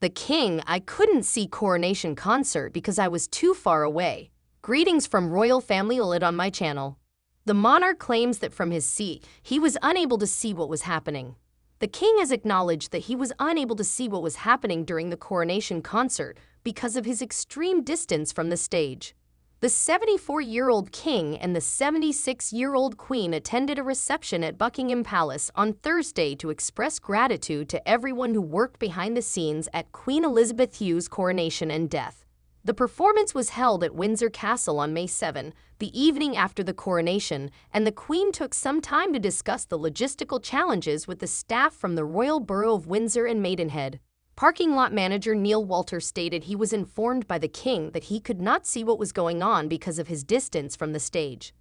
The king, I couldn't see Coronation concert because I was too far away. Greetings from royal family lit on my channel. The monarch claims that from his seat, he was unable to see what was happening. The king has acknowledged that he was unable to see what was happening during the coronation concert because of his extreme distance from the stage. The 74-year-old king and the 76-year-old queen attended a reception at Buckingham Palace on Thursday to express gratitude to everyone who worked behind the scenes at Queen Elizabeth II's coronation and death. The performance was held at Windsor Castle on May 7, the evening after the coronation, and the Queen took some time to discuss the logistical challenges with the staff from the Royal Borough of Windsor and Maidenhead. Parking lot manager Neil Walter stated he was informed by the King that he could not see what was going on because of his distance from the stage.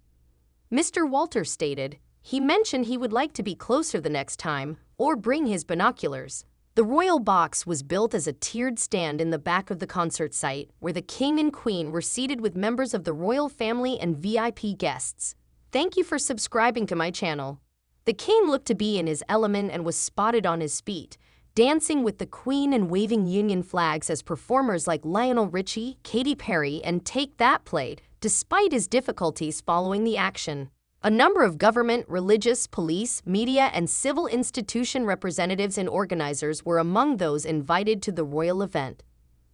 Mr. Walter stated, he mentioned he would like to be closer the next time, or bring his binoculars. The royal box was built as a tiered stand in the back of the concert site, where the king and queen were seated with members of the royal family and VIP guests. Thank you for subscribing to my channel. The king looked to be in his element and was spotted on his feet, dancing with the queen and waving Union flags as performers like Lionel Richie, Katy Perry, and Take That played, despite his difficulties following the action. A number of government, religious, police, media, and civil institution representatives and organizers were among those invited to the royal event.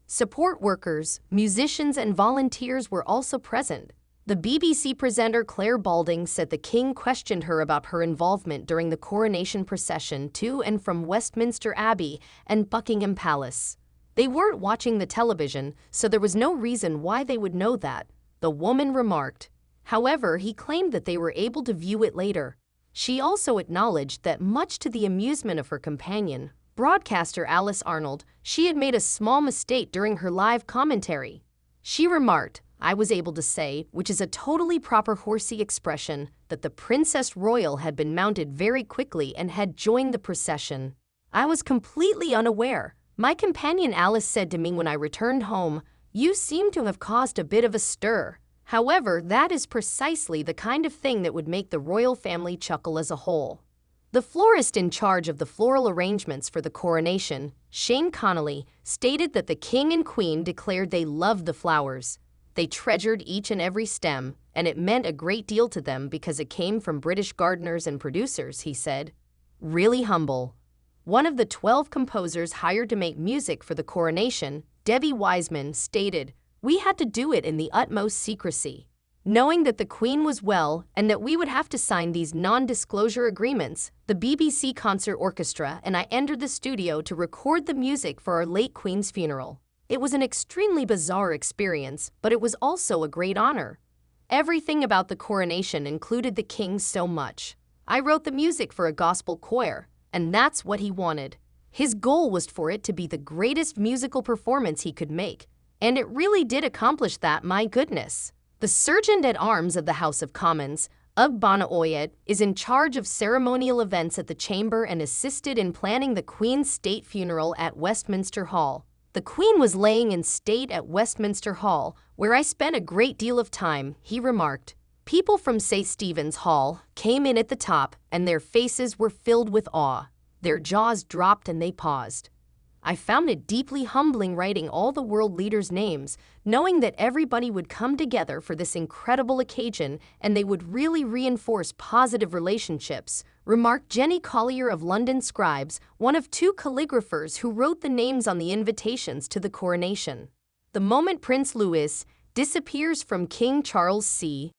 Support workers, musicians, and volunteers were also present. The BBC presenter Claire Balding said the king questioned her about her involvement during the coronation procession to and from Westminster Abbey and Buckingham Palace. They weren't watching the television, so there was no reason why they would know that, the woman remarked. However, he claimed that they were able to view it later. She also acknowledged that much to the amusement of her companion, broadcaster Alice Arnold, she had made a small mistake during her live commentary. She remarked, I was able to say, which is a totally proper horsey expression, that the Princess Royal had been mounted very quickly and had joined the procession. I was completely unaware. My companion Alice said to me when I returned home, you seem to have caused a bit of a stir. However, that is precisely the kind of thing that would make the royal family chuckle as a whole. The florist in charge of the floral arrangements for the coronation, Shane Connolly, stated that the king and queen declared they loved the flowers. They treasured each and every stem, and it meant a great deal to them because it came from British gardeners and producers, he said. Really humble. One of the 12 composers hired to make music for the coronation, Debbie Wiseman, stated, we had to do it in the utmost secrecy. Knowing that the Queen was well and that we would have to sign these non-disclosure agreements, the BBC Concert Orchestra and I entered the studio to record the music for our late Queen's funeral. It was an extremely bizarre experience, but it was also a great honor. Everything about the coronation included the King so much. I wrote the music for a gospel choir, and that's what he wanted. His goal was for it to be the greatest musical performance he could make. And it really did accomplish that, my goodness. The Sergeant-at-Arms of the House of Commons, Ugbana Oyet, is in charge of ceremonial events at the chamber and assisted in planning the Queen's state funeral at Westminster Hall. The Queen was laying in state at Westminster Hall, where I spent a great deal of time, he remarked. People from St. Stephen's Hall came in at the top, and their faces were filled with awe. Their jaws dropped and they paused. I found it deeply humbling writing all the world leaders' names, knowing that everybody would come together for this incredible occasion and they would really reinforce positive relationships, remarked Jenny Collier of London Scribes, one of 2 calligraphers who wrote the names on the invitations to the coronation. The moment Prince Louis disappears from King Charles C.